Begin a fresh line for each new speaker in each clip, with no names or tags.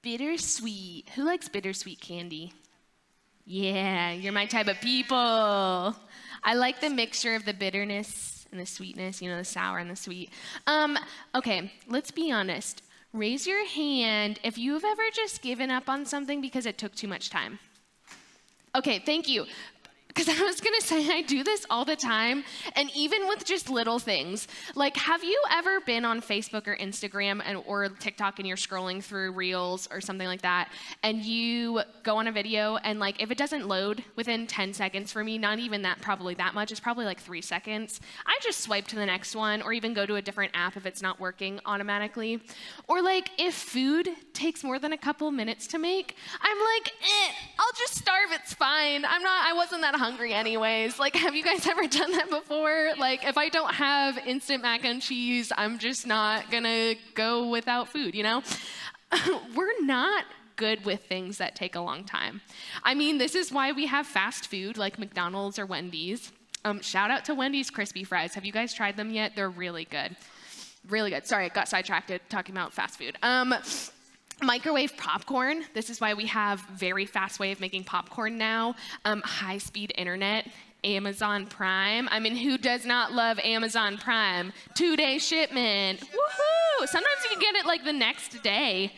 Bittersweet. Who likes bittersweet candy? Yeah, you're my type of people. I like the mixture of the bitterness and the sweetness, the sour and the sweet. Okay, let's be honest. Raise your hand if you've ever just given up on something because it took too much time. Okay, thank you. Because I was going to say, I do this all the time, and even with just little things. Like, have you ever been on Facebook or Instagram or TikTok and you're scrolling through Reels or something like that, and you go on a video, and if it doesn't load within 10 seconds for me, not even that, probably that much, it's probably 3 seconds, I just swipe to the next one, or even go to a different app if it's not working automatically. Or if food takes more than a couple minutes to make, I'm I'll just starve, it's fine. I wasn't that hungry anyways. Have you guys ever done that before? If I don't have instant mac and cheese, I'm just not gonna go without food, We're not good with things that take a long time. This is why we have fast food like McDonald's or Wendy's. Shout out to Wendy's crispy fries. Have you guys tried them yet? They're really good. Really good. Sorry, I got sidetracked talking about fast food. Microwave popcorn. This is why we have very fast way of making popcorn now. High-speed internet. Amazon Prime. Who does not love Amazon Prime? 2-day shipment. Woohoo! Sometimes you can get it the next day.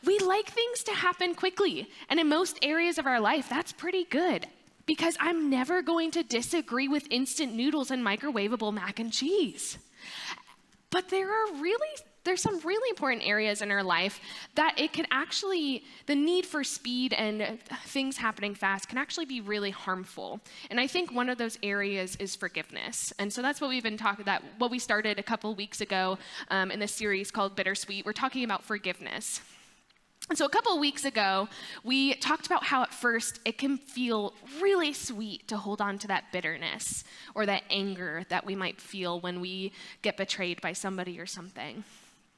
We like things to happen quickly. And in most areas of our life, that's pretty good. Because I'm never going to disagree with instant noodles and microwavable mac and cheese. But there's some really important areas in our life that the need for speed and things happening fast can actually be really harmful. And I think one of those areas is forgiveness. And so that's what we've been talking about, what we started a couple weeks ago in this series called Bittersweet. We're talking about forgiveness. And so a couple of weeks ago, we talked about how at first it can feel really sweet to hold on to that bitterness or that anger that we might feel when we get betrayed by somebody or something.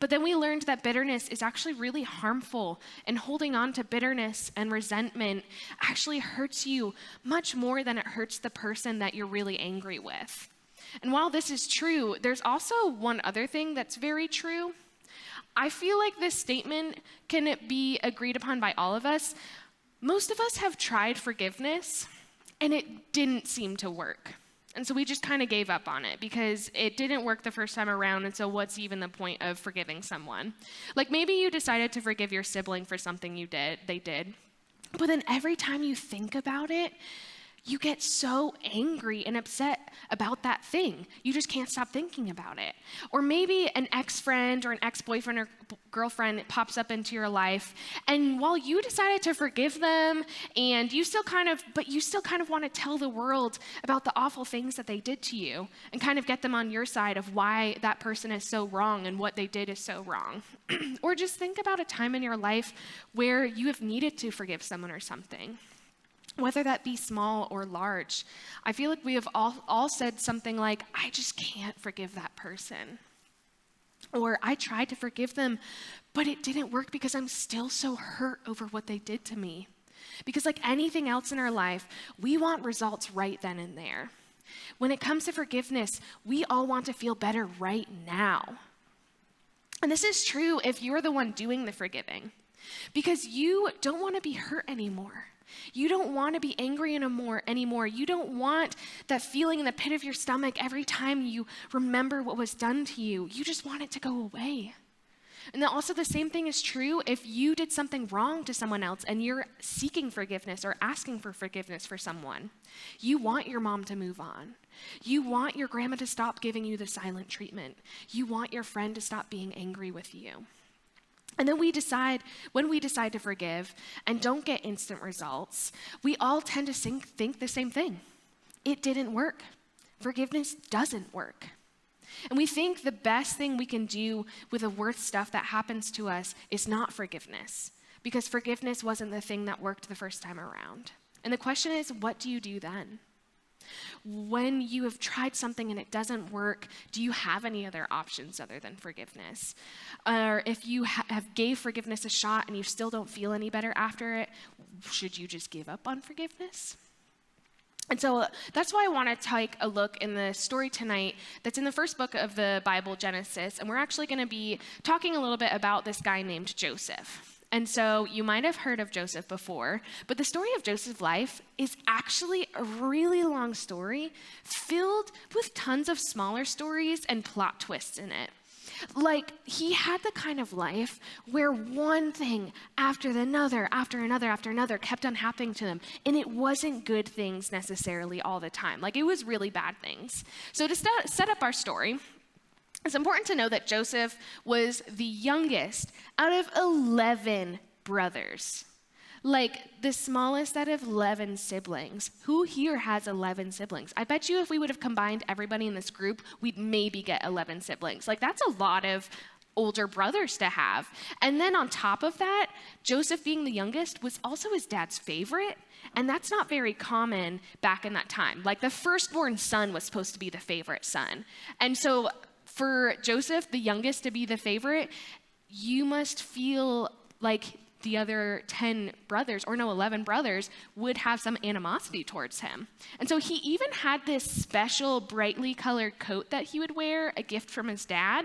But then we learned that bitterness is actually really harmful, and holding on to bitterness and resentment actually hurts you much more than it hurts the person that you're really angry with. And while this is true, there's also one other thing that's very true. I feel like this statement can be agreed upon by all of us. Most of us have tried forgiveness, and it didn't seem to work. And so we just kind of gave up on it because it didn't work the first time around, and so what's even the point of forgiving someone? Maybe you decided to forgive your sibling for something they did, but then every time you think about it, you get so angry and upset about that thing. You just can't stop thinking about it. Or maybe an ex-friend or an ex-boyfriend or girlfriend pops up into your life, and while you decided to forgive them, and you still kind of want to tell the world about the awful things that they did to you and kind of get them on your side of why that person is so wrong and what they did is so wrong. Or just think about a time in your life where you have needed to forgive someone or something. Whether that be small or large. I feel like we have all said something like, I just can't forgive that person. Or I tried to forgive them, but it didn't work because I'm still so hurt over what they did to me. Because like anything else in our life, we want results right then and there. When it comes to forgiveness, we all want to feel better right now. And this is true if you're the one doing the forgiving. Because you don't want to be hurt anymore. You don't want to be angry anymore. You don't want that feeling in the pit of your stomach every time you remember what was done to you. You just want it to go away. And then also the same thing is true if you did something wrong to someone else and you're seeking forgiveness or asking for forgiveness for someone. You want your mom to move on. You want your grandma to stop giving you the silent treatment. You want your friend to stop being angry with you. And then when we decide to forgive and don't get instant results, we all tend to think the same thing. It didn't work. Forgiveness doesn't work. And we think the best thing we can do with the worst stuff that happens to us is not forgiveness, because forgiveness wasn't the thing that worked the first time around. And the question is, what do you do then? When you have tried something and it doesn't work, do you have any other options other than forgiveness? Or if you have gave forgiveness a shot and you still don't feel any better after it, should you just give up on forgiveness? And so that's why I want to take a look in the story tonight that's in the first book of the Bible, Genesis. And we're actually going to be talking a little bit about this guy named Joseph. And so you might have heard of Joseph before, but the story of Joseph's life is actually a really long story filled with tons of smaller stories and plot twists in it. Like, he had the kind of life where one thing after another, after another, after another kept on happening to him. And it wasn't good things necessarily all the time. Like, it was really bad things. So to set up our story, it's important to know that Joseph was the youngest out of 11 brothers. Like, the smallest out of 11 siblings. Who here has 11 siblings? I bet you if we would have combined everybody in this group, we'd maybe get 11 siblings. Like, that's a lot of older brothers to have. And then on top of that, Joseph being the youngest was also his dad's favorite. And that's not very common back in that time. Like, the firstborn son was supposed to be the favorite son. And so for Joseph, the youngest, to be the favorite, you must feel like the other 11 brothers would have some animosity towards him. And so he even had this special brightly colored coat that he would wear, a gift from his dad.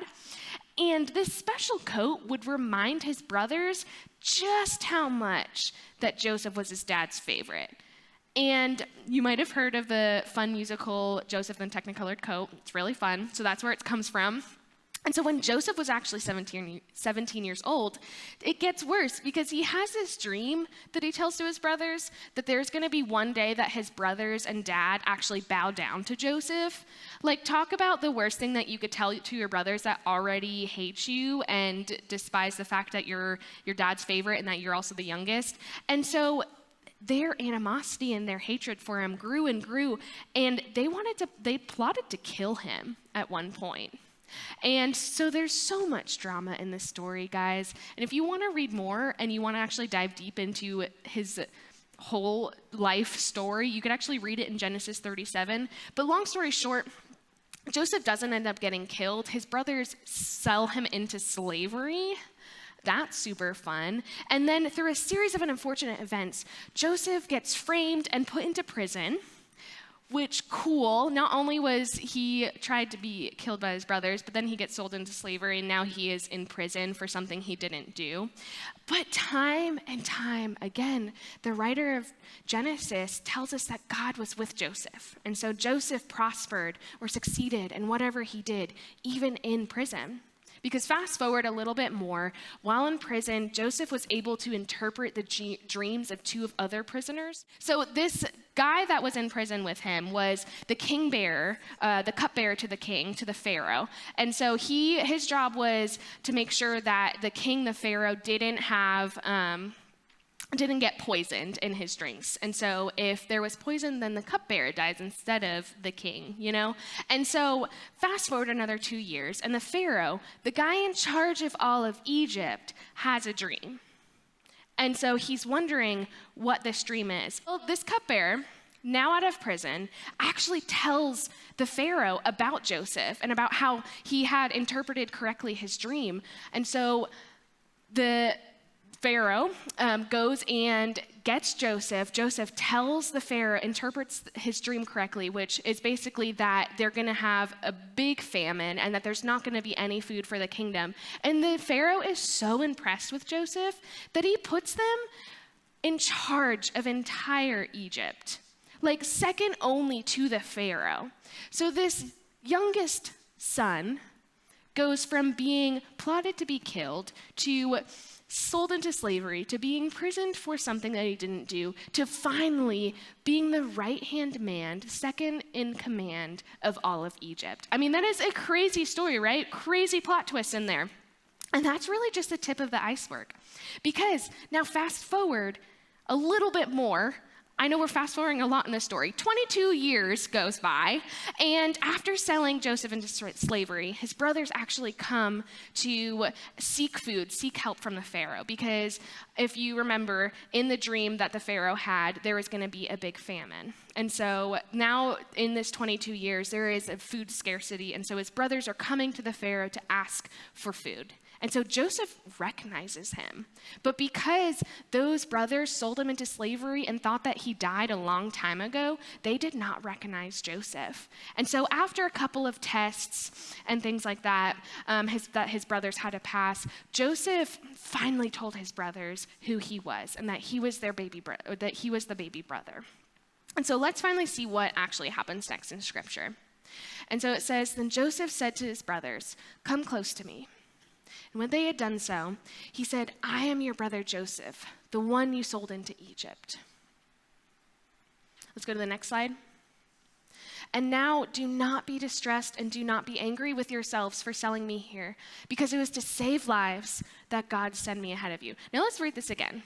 And this special coat would remind his brothers just how much that Joseph was his dad's favorite. And you might have heard of the fun musical Joseph and the Technicolored Coat. It's really fun, so that's where it comes from. And so when Joseph was actually 17 years old, it gets worse because he has this dream that he tells to his brothers that there's going to be one day that his brothers and dad actually bow down to Joseph. Like, talk about the worst thing that you could tell to your brothers that already hate you and despise the fact that you're your dad's favorite and that you're also the youngest. And so their animosity and their hatred for him grew and grew, and they plotted to kill him at one point. And so there's so much drama in this story, guys. And if you want to read more and you want to actually dive deep into his whole life story, you could actually read it in Genesis 37. But long story short, Joseph doesn't end up getting killed. His brothers sell him into slavery. That's super fun. And then through a series of unfortunate events, Joseph gets framed and put into prison. Which, cool, not only was he tried to be killed by his brothers, but then he gets sold into slavery, and now he is in prison for something he didn't do. But time and time again, the writer of Genesis tells us that God was with Joseph. And so Joseph prospered or succeeded in whatever he did, even in prison. Because fast forward a little bit more, while in prison, Joseph was able to interpret the dreams of two of other prisoners. So this guy that was in prison with him was the king bearer, the cupbearer to the king, to the Pharaoh. And so his job was to make sure that the king, the Pharaoh, didn't get poisoned in his drinks. And so if there was poison, then the cupbearer dies instead of the king, you know? And so fast forward another 2 years, and the Pharaoh, the guy in charge of all of Egypt, has a dream. And so he's wondering what this dream is. Well, this cupbearer, now out of prison, actually tells the Pharaoh about Joseph and about how he had interpreted correctly his dream. And so the Pharaoh goes and gets Joseph. Joseph tells the Pharaoh, interprets his dream correctly, which is basically that they're going to have a big famine and that there's not going to be any food for the kingdom. And the Pharaoh is so impressed with Joseph that he puts them in charge of entire Egypt, like second only to the Pharaoh. So this youngest son goes from being plotted to be killed to sold into slavery, to being imprisoned for something that he didn't do, to finally being the right-hand man, second in command of all of Egypt. I mean, that is a crazy story, right? Crazy plot twist in there. And that's really just the tip of the iceberg. Because now fast forward a little bit more. I know we're fast forwarding a lot in this story. 22 years goes by, and after selling Joseph into slavery, his brothers actually come to seek food, seek help from the Pharaoh, because if you remember, in the dream that the Pharaoh had, there was going to be a big famine. And so now in this 22 years, there is a food scarcity, and so his brothers are coming to the Pharaoh to ask for food. And so Joseph recognizes him. But because those brothers sold him into slavery and thought that he died a long time ago, they did not recognize Joseph. And so after a couple of tests and things like that, that his brothers had to pass, Joseph finally told his brothers who he was and that he was their baby brother, that he was the baby brother. And so let's finally see what actually happens next in Scripture. And so it says, "Then Joseph said to his brothers, 'Come close to me.' And when they had done so, he said, 'I am your brother Joseph, the one you sold into Egypt.'" Let's go to the next slide. "And now do not be distressed and do not be angry with yourselves for selling me here, because it was to save lives that God sent me ahead of you." Now let's read this again.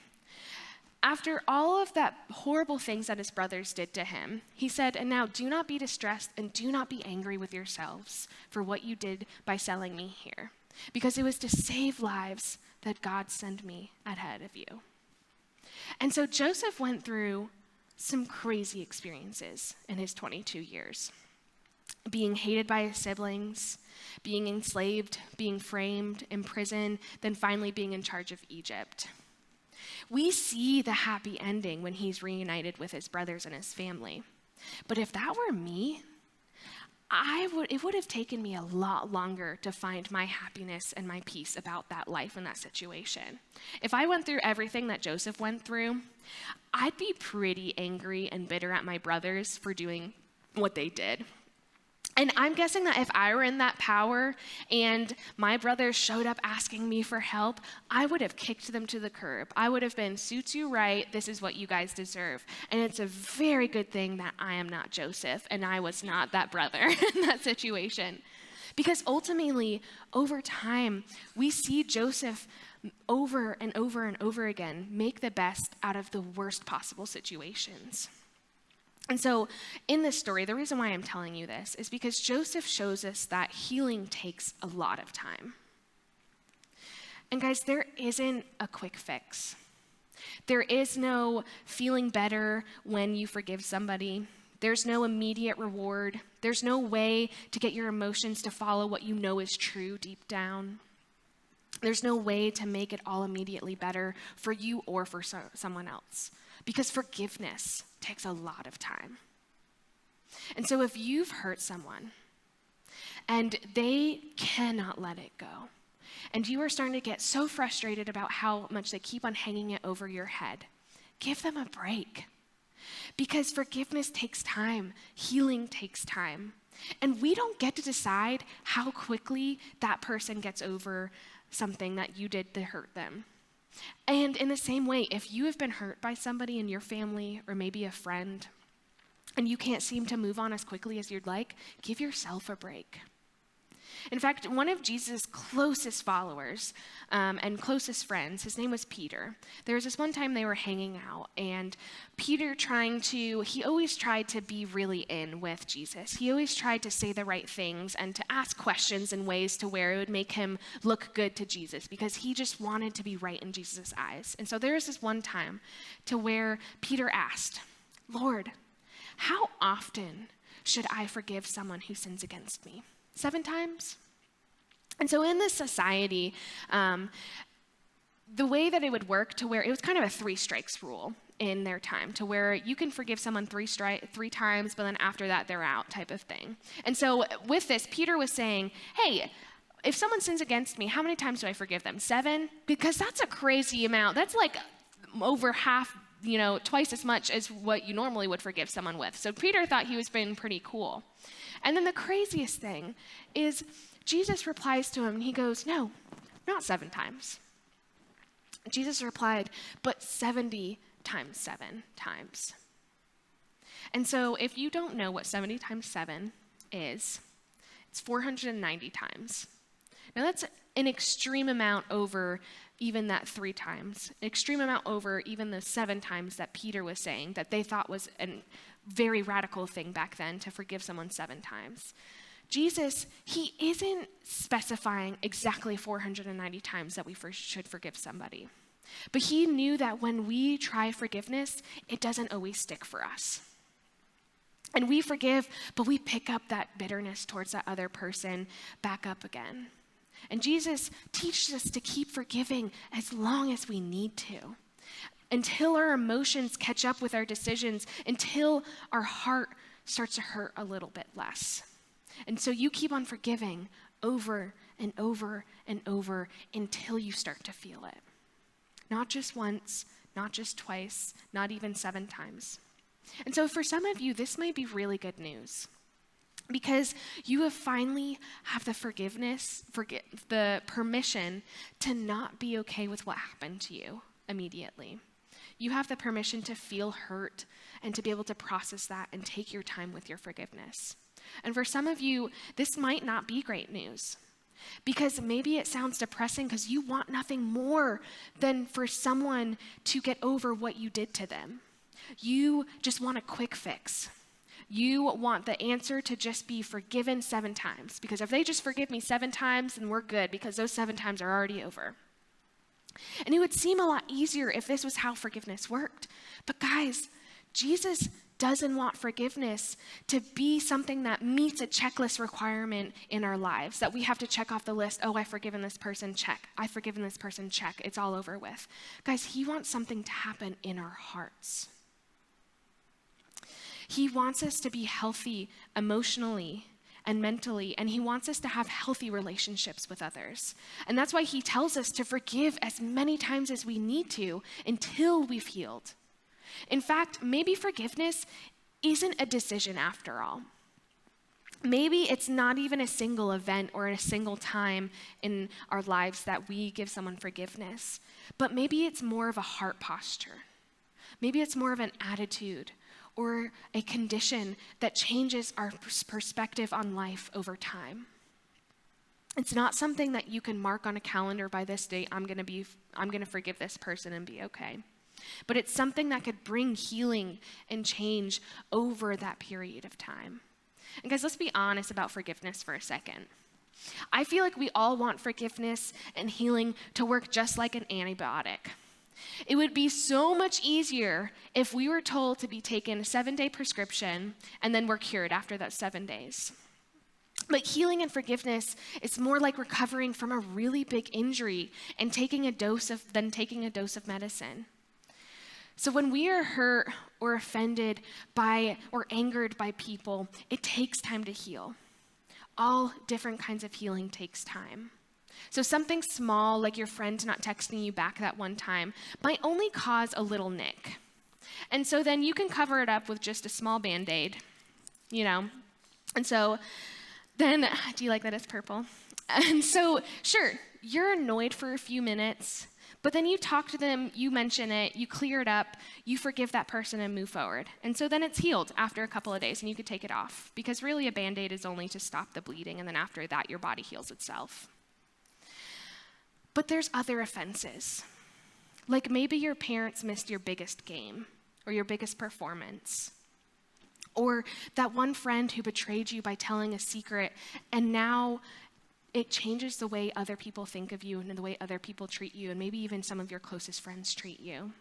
After all of that horrible things that his brothers did to him, he said, "And now do not be distressed and do not be angry with yourselves for what you did by selling me here, because it was to save lives that God sent me ahead of you." And so Joseph went through some crazy experiences in his 22 years. Being hated by his siblings, being enslaved, being framed, imprisoned, then finally being in charge of Egypt. We see the happy ending when he's reunited with his brothers and his family. But if that were me, it would have taken me a lot longer to find my happiness and my peace about that life and that situation. If I went through everything that Joseph went through, I'd be pretty angry and bitter at my brothers for doing what they did. And I'm guessing that if I were in that power and my brothers showed up asking me for help, I would have kicked them to the curb. I would have been, "Suits you right, this is what you guys deserve." And it's a very good thing that I am not Joseph and I was not that brother in that situation. Because ultimately, over time, we see Joseph over and over and over again make the best out of the worst possible situations. And so in this story, the reason why I'm telling you this is because Joseph shows us that healing takes a lot of time. And guys, there isn't a quick fix. There is no feeling better when you forgive somebody. There's no immediate reward. There's no way to get your emotions to follow what you know is true deep down. There's no way to make it all immediately better for you or for someone else, because forgiveness takes a lot of time. And so if you've hurt someone and they cannot let it go, and you are starting to get so frustrated about how much they keep on hanging it over your head, give them a break. Because forgiveness takes time, healing takes time. And we don't get to decide how quickly that person gets over something that you did to hurt them. And in the same way, if you have been hurt by somebody in your family or maybe a friend, and you can't seem to move on as quickly as you'd like, give yourself a break. In fact, one of Jesus' closest followers and closest friends, his name was Peter. There was this one time they were hanging out, and Peter he always tried to be really in with Jesus. He always tried to say the right things and to ask questions in ways to where it would make him look good to Jesus, because he just wanted to be right in Jesus' eyes. And so there was this one time to where Peter asked, "Lord, how often should I forgive someone who sins against me? 7 times?" And so in this society, the way that it would work to where it was kind of a 3 strikes rule in their time, to where you can forgive someone 3 times, but then after that they're out type of thing. And so with this, Peter was saying, "Hey, if someone sins against me, how many times do I forgive them? 7? Because that's a crazy amount. That's like over half, twice as much as what you normally would forgive someone with." So Peter thought he was being pretty cool. And then the craziest thing is Jesus replies to him, and he goes, "No, not 7 times. Jesus replied, "But 70 times 7 times." And so if you don't know what 70 times 7 is, it's 490 times. Now that's an extreme amount over even that 3 times, an extreme amount over even the 7 times that Peter was saying that they thought was a very radical thing back then, to forgive someone 7 times. Jesus, he isn't specifying exactly 490 times that we should forgive somebody. But he knew that when we try forgiveness, it doesn't always stick for us. And we forgive, but we pick up that bitterness towards that other person back up again. And Jesus teaches us to keep forgiving as long as we need to, until our emotions catch up with our decisions, until our heart starts to hurt a little bit less. And so you keep on forgiving over and over and over until you start to feel it. Not just once, not just twice, not even 7 times. And so for some of you, this might be really good news, because you have finally have the permission to not be okay with what happened to you immediately. You have the permission to feel hurt and to be able to process that and take your time with your forgiveness. And for some of you, this might not be great news, because maybe it sounds depressing because you want nothing more than for someone to get over what you did to them. You just want a quick fix. You want the answer to just be forgiven 7 times, because if they just forgive me 7 times, then we're good, because those 7 times are already over. And it would seem a lot easier if this was how forgiveness worked. But guys, Jesus doesn't want forgiveness to be something that meets a checklist requirement in our lives, that we have to check off the list. Oh, I've forgiven this person, check. I've forgiven this person, check. It's all over with. Guys, he wants something to happen in our hearts. He wants us to be healthy emotionally and mentally, and he wants us to have healthy relationships with others. And that's why he tells us to forgive as many times as we need to until we've healed. In fact, maybe forgiveness isn't a decision after all. Maybe it's not even a single event or a single time in our lives that we give someone forgiveness, but maybe it's more of a heart posture. Maybe it's more of an attitude or a condition that changes our perspective on life over time. It's not something that you can mark on a calendar by this date. I'm going to forgive this person and be okay. But it's something that could bring healing and change over that period of time. And guys, let's be honest about forgiveness for a second. I feel like we all want forgiveness and healing to work just like an antibiotic. It would be so much easier if we were told to be taken a 7-day prescription and then we're cured after those 7 days. But healing and forgiveness is more like recovering from a really big injury and taking a dose of medicine. So when we are hurt or offended by or angered by people, it takes time to heal. All different kinds of healing takes time. So something small, like your friend not texting you back that one time, might only cause a little nick. And so then you can cover it up with just a small Band-Aid, And so then, do you like that it's purple? And so, sure, you're annoyed for a few minutes, but then you talk to them, you mention it, you clear it up, you forgive that person and move forward. And so then it's healed after a couple of days and you could take it off, because really a Band-Aid is only to stop the bleeding, and then after that your body heals itself. But there's other offenses. Like maybe your parents missed your biggest game or your biggest performance. Or that one friend who betrayed you by telling a secret, and now it changes the way other people think of you and the way other people treat you, and maybe even some of your closest friends treat you.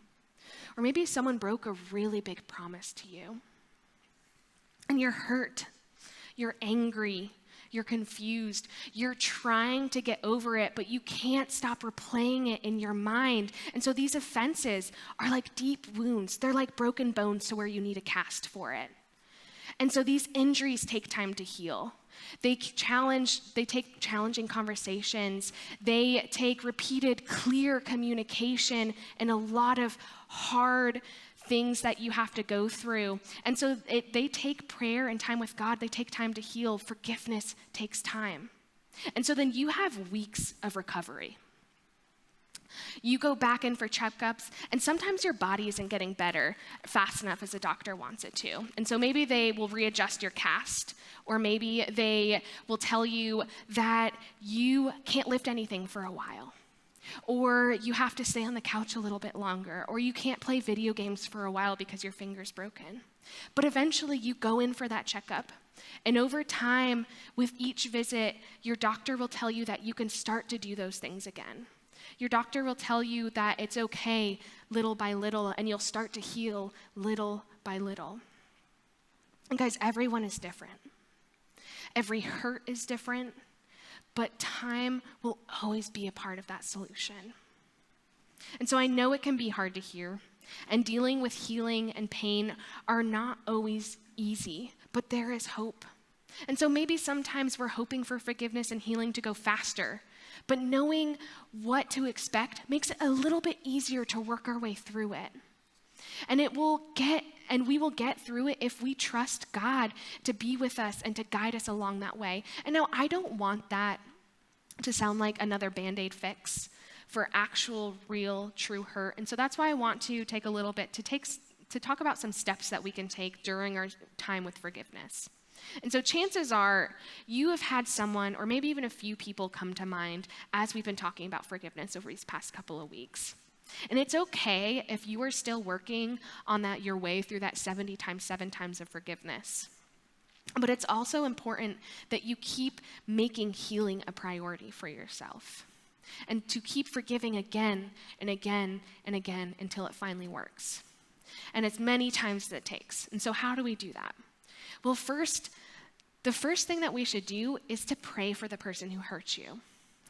Or maybe someone broke a really big promise to you. And you're hurt, you're angry, you're confused, you're trying to get over it, but you can't stop replaying it in your mind. And so these offenses are like deep wounds. They're like broken bones to where you need a cast for it. And so these injuries take time to heal. They take challenging conversations. They take repeated, clear communication and a lot of hard things that you have to go through. And so they take prayer and time with God. They take time to heal. Forgiveness takes time. And so then you have weeks of recovery. You go back in for checkups, and sometimes your body isn't getting better fast enough as a doctor wants it to. And so maybe they will readjust your cast, or maybe they will tell you that you can't lift anything for a while, or you have to stay on the couch a little bit longer, or you can't play video games for a while because your finger's broken. But eventually you go in for that checkup, and over time, with each visit, your doctor will tell you that you can start to do those things again. Your doctor will tell you that it's okay little by little, and you'll start to heal little by little. And guys, everyone is different. Every hurt is different, but time will always be a part of that solution. And so I know it can be hard to hear, and dealing with healing and pain are not always easy, but there is hope. And so maybe sometimes we're hoping for forgiveness and healing to go faster, but knowing what to expect makes it a little bit easier to work our way through it. And we will get through it if we trust God to be with us and to guide us along that way. And now I don't want that to sound like another Band-Aid fix for actual, real, true hurt. And so that's why I want to take a little bit to talk about some steps that we can take during our time with forgiveness. And so chances are you have had someone, or maybe even a few people, come to mind as we've been talking about forgiveness over these past couple of weeks. And it's okay if you are still working on your way through that 70 times 7 times of forgiveness. But it's also important that you keep making healing a priority for yourself, and to keep forgiving again and again and again until it finally works. And as many times as it takes. And so how do we do that? Well, the first thing that we should do is to pray for the person who hurt you.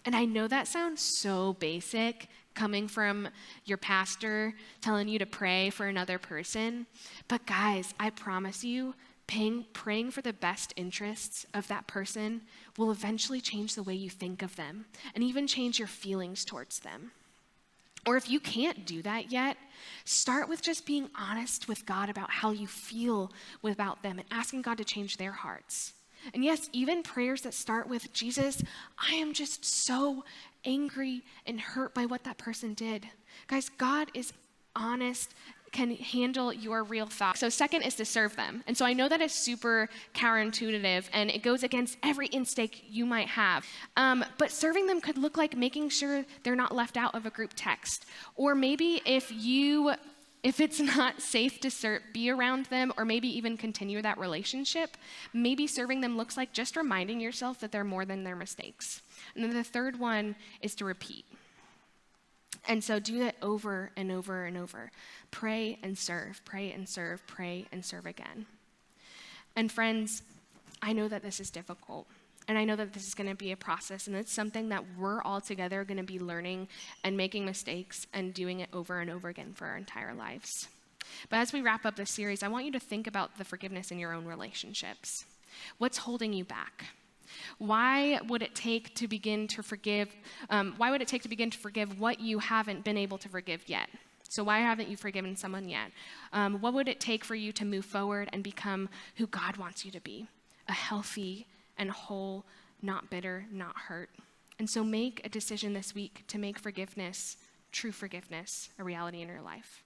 And I know that sounds so basic, coming from your pastor telling you to pray for another person. But guys, I promise you, praying for the best interests of that person will eventually change the way you think of them and even change your feelings towards them. Or if you can't do that yet, start with just being honest with God about how you feel about them and asking God to change their hearts. And yes, even prayers that start with, Jesus, I am just so angry and hurt by what that person did. Guys, God is honest, can handle your real thoughts. So second is to serve them. And so I know that is super counterintuitive and it goes against every instinct you might have. But serving them could look like making sure they're not left out of a group text. Or maybe if it's not safe to be around them or maybe even continue that relationship, maybe serving them looks like just reminding yourself that they're more than their mistakes. And then the third one is to repeat. And so do that over and over and over. Pray and serve, pray and serve, pray and serve again. And friends, I know that this is difficult. And I know that this is going to be a process, and it's something that we're all together going to be learning and making mistakes and doing it over and over again for our entire lives. But as we wrap up this series, I want you to think about the forgiveness in your own relationships. What's holding you back? Why would it take to begin to forgive? What you haven't been able to forgive yet? So why haven't you forgiven someone yet? What would it take for you to move forward and become who God wants you to be? A healthy and whole, not bitter, not hurt. And so make a decision this week to make forgiveness, true forgiveness, a reality in your life.